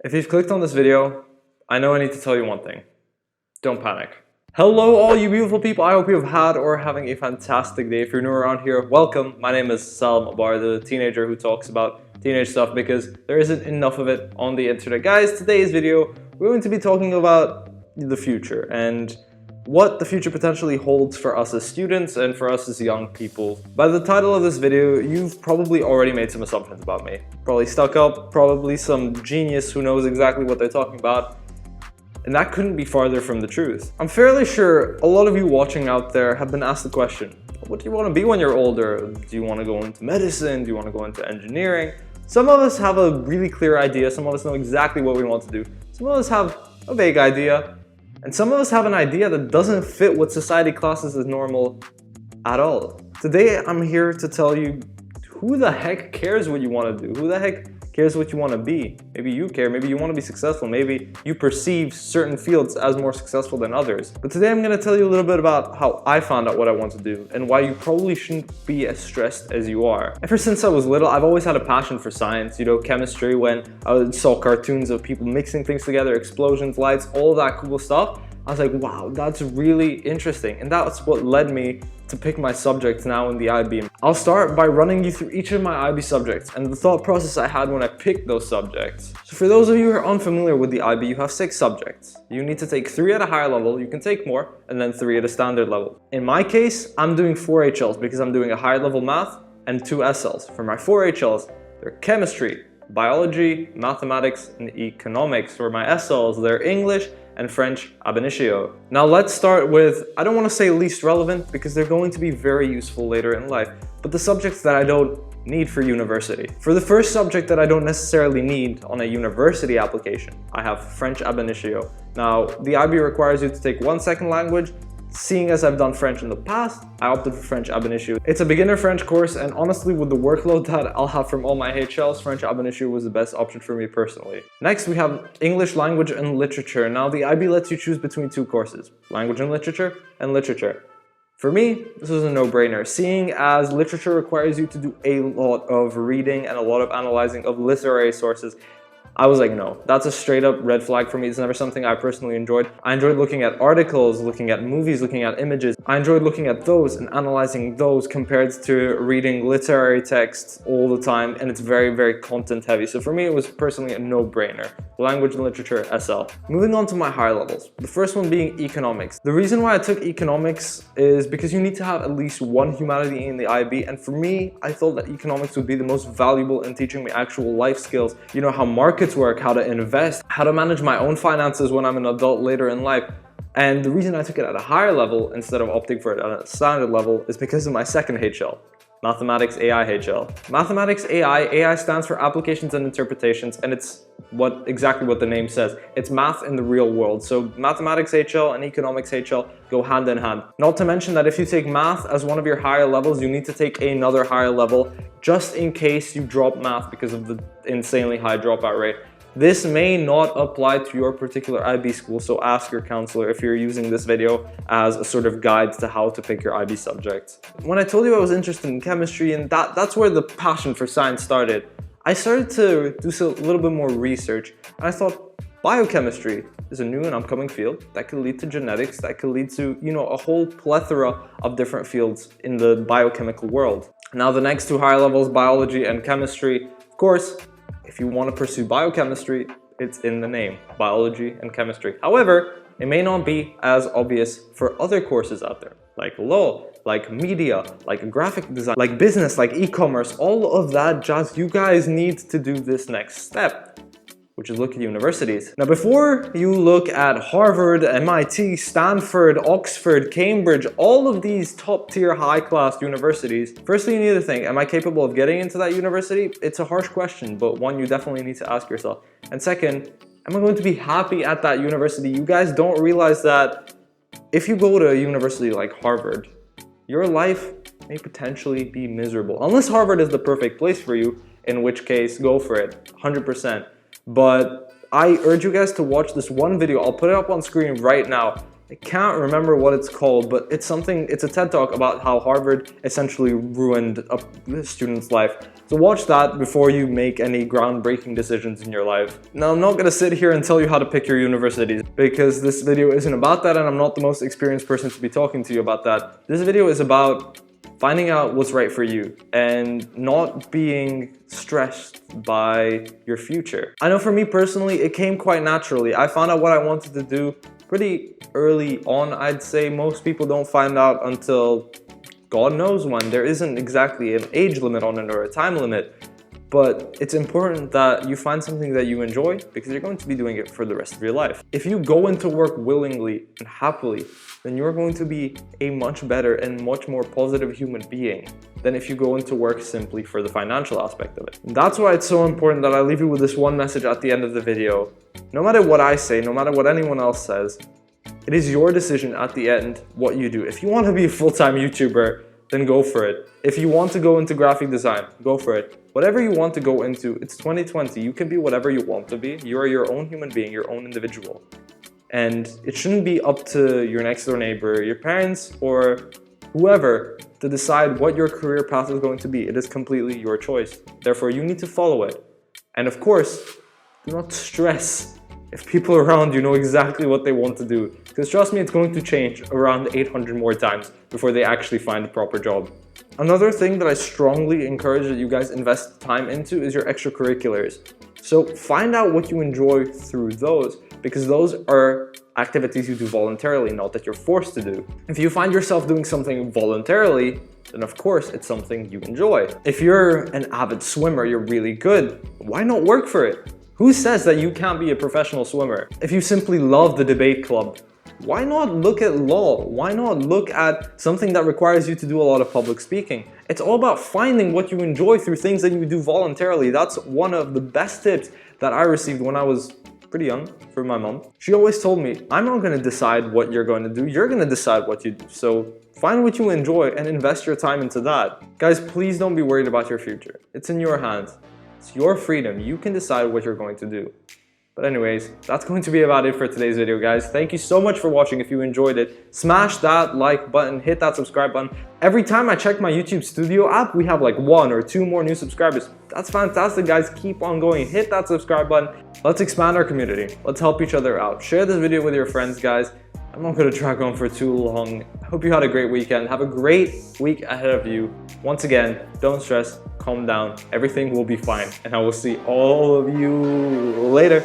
If you've clicked on this video, I know I need to tell you one thing. Don't panic. Hello all you beautiful people, I hope you have had or are having a fantastic day. If you're new around here, welcome. My name is Salam Abar, the teenager who talks about teenage stuff because there isn't enough of it on the internet. Guys, today's video, we're going to be talking about the future and what the future potentially holds for us as students and for us as young people. By the title of this video, you've probably already made some assumptions about me. Probably stuck up, probably some genius who knows exactly what they're talking about. And that couldn't be farther from the truth. I'm fairly sure a lot of you watching out there have been asked the question, what do you want to be when you're older? Do you want to go into medicine? Do you want to go into engineering? Some of us have a really clear idea. Some of us know exactly what we want to do. Some of us have a vague idea. And some of us have an idea that doesn't fit what society classes as normal at all. Today, I'm here to tell you who the heck cares what you want to do? Who the heck cares what you want to be? Maybe you care, maybe you want to be successful, maybe you perceive certain fields as more successful than others. But today I'm going to tell you a little bit about how I found out what I want to do and why you probably shouldn't be as stressed as you are. Ever since I was little, I've always had a passion for science, chemistry. When I saw cartoons of people mixing things together, explosions, lights, all of that cool stuff, I was like, wow, that's really interesting. And that's what led me to pick my subjects now in the IB. I'll start by running you through each of my IB subjects and the thought process I had when I picked those subjects. So for those of you who are unfamiliar with the IB, you have 6 subjects. You need to take 3 at a higher level, you can take more, and then 3 at a standard level. In my case, I'm doing 4 HLs because I'm doing a higher level math and 2 SLs. For my 4 HLs, they're chemistry, biology, mathematics, and economics. For my SLs, they're English and French ab initio. Now let's start with, I don't want to say least relevant because they're going to be very useful later in life, but the subjects that I don't need for university. For the first subject that I don't necessarily need on a university application, I have French ab initio. Now, the IB requires you to take 1 second language. Seeing as I've done French in the past, I opted for French ab initio. It's a beginner French course, and honestly, with the workload that I'll have from all my HLs, French ab initio was the best option for me personally. Next, we have English language and literature. Now, the IB lets you choose between 2 courses, language and literature, and literature. For me, this was a no-brainer, seeing as literature requires you to do a lot of reading and a lot of analyzing of literary sources. I was like, no, that's a straight up red flag for me. It's never something I personally enjoyed. I enjoyed looking at articles, looking at movies, looking at images. I enjoyed looking at those and analyzing those compared to reading literary texts all the time, and it's very, very content heavy. So for me, it was personally a no-brainer. Language and literature, SL. Moving on to my higher levels. The first one being economics. The reason why I took economics is because you need to have at least 1 humanity in the IB, and for me, I thought that economics would be the most valuable in teaching me actual life skills. You know, how markets work, how to invest, how to manage my own finances when I'm an adult later in life. And the reason I took it at a higher level instead of opting for it at a standard level is because of my second HL. Mathematics AI HL. Mathematics AI stands for applications and interpretations, and it's exactly what the name says. It's math in the real world. So mathematics HL and economics HL go hand in hand. Not to mention that if you take math as one of your higher levels, you need to take another higher level just in case you drop math because of the insanely high dropout rate. This may not apply to your particular IB school, so ask your counselor if you're using this video as a sort of guide to how to pick your IB subjects. When I told you I was interested in chemistry, and that's where the passion for science started, I started to do a little bit more research, and I thought biochemistry is a new and upcoming field that could lead to genetics, that could lead to, a whole plethora of different fields in the biochemical world. Now the next 2 higher levels, biology and chemistry, of course, if you want to pursue biochemistry, it's in the name, biology and chemistry. However, it may not be as obvious for other courses out there, like law, like media, like graphic design, like business, like e-commerce, all of that jazz. You guys need to do this next step, which is look at universities. Now, before you look at Harvard, MIT, Stanford, Oxford, Cambridge, all of these top-tier, high-class universities, firstly, you need to think, am I capable of getting into that university? It's a harsh question, but one you definitely need to ask yourself. And second, am I going to be happy at that university? You guys don't realize that if you go to a university like Harvard, your life may potentially be miserable. Unless Harvard is the perfect place for you, in which case, go for it, 100%. But I urge you guys to watch this one video. I'll put it up on screen right now. I can't remember what it's called, but it's a TED Talk about how Harvard essentially ruined a student's life. So watch that before you make any groundbreaking decisions in your life. Now, I'm not gonna sit here and tell you how to pick your universities, because this video isn't about that, and I'm not the most experienced person to be talking to you about that. This video is about finding out what's right for you and not being stressed by your future. I know for me personally, it came quite naturally. I found out what I wanted to do pretty early on, I'd say. Most people don't find out until God knows when. There isn't exactly an age limit on it or a time limit, but it's important that you find something that you enjoy, because you're going to be doing it for the rest of your life. If you go into work willingly and happily, then you're going to be a much better and much more positive human being than if you go into work simply for the financial aspect of it. And that's why it's so important that I leave you with this one message at the end of the video. No matter what I say, no matter what anyone else says, it is your decision at the end what you do. If you want to be a full-time YouTuber, then go for it. If you want to go into graphic design, go for it. Whatever you want to go into, it's 2020. You can be whatever you want to be. You are your own human being, your own individual. And it shouldn't be up to your next door neighbor, your parents, or whoever to decide what your career path is going to be. It is completely your choice. Therefore, you need to follow it. And of course, do not stress if people around you know exactly what they want to do. Because trust me, it's going to change around 800 more times before they actually find a proper job. Another thing that I strongly encourage that you guys invest time into is your extracurriculars. So find out what you enjoy through those, because those are activities you do voluntarily, not that you're forced to do. If you find yourself doing something voluntarily, then of course it's something you enjoy. If you're an avid swimmer, you're really good, why not work for it? Who says that you can't be a professional swimmer? If you simply love the debate club, why not look at law? Why not look at something that requires you to do a lot of public speaking? It's all about finding what you enjoy through things that you do voluntarily. That's one of the best tips that I received when I was pretty young from my mom. She always told me, I'm not going to decide what you're going to do. You're going to decide what you do. So find what you enjoy and invest your time into that. Guys, please don't be worried about your future. It's in your hands. It's your freedom. You can decide what you're going to do. But anyways, that's going to be about it for today's video, guys. Thank you so much for watching. If you enjoyed it, smash that like button, hit that subscribe button. Every time I check my YouTube Studio app, we have like 1 or 2 more new subscribers. That's fantastic, guys. Keep on going. Hit that subscribe button. Let's expand our community. Let's help each other out. Share this video with your friends, guys. I'm not going to drag on for too long. I hope you had a great weekend. Have a great week ahead of you. Once again, don't stress, calm down. Everything will be fine. And I will see all of you later.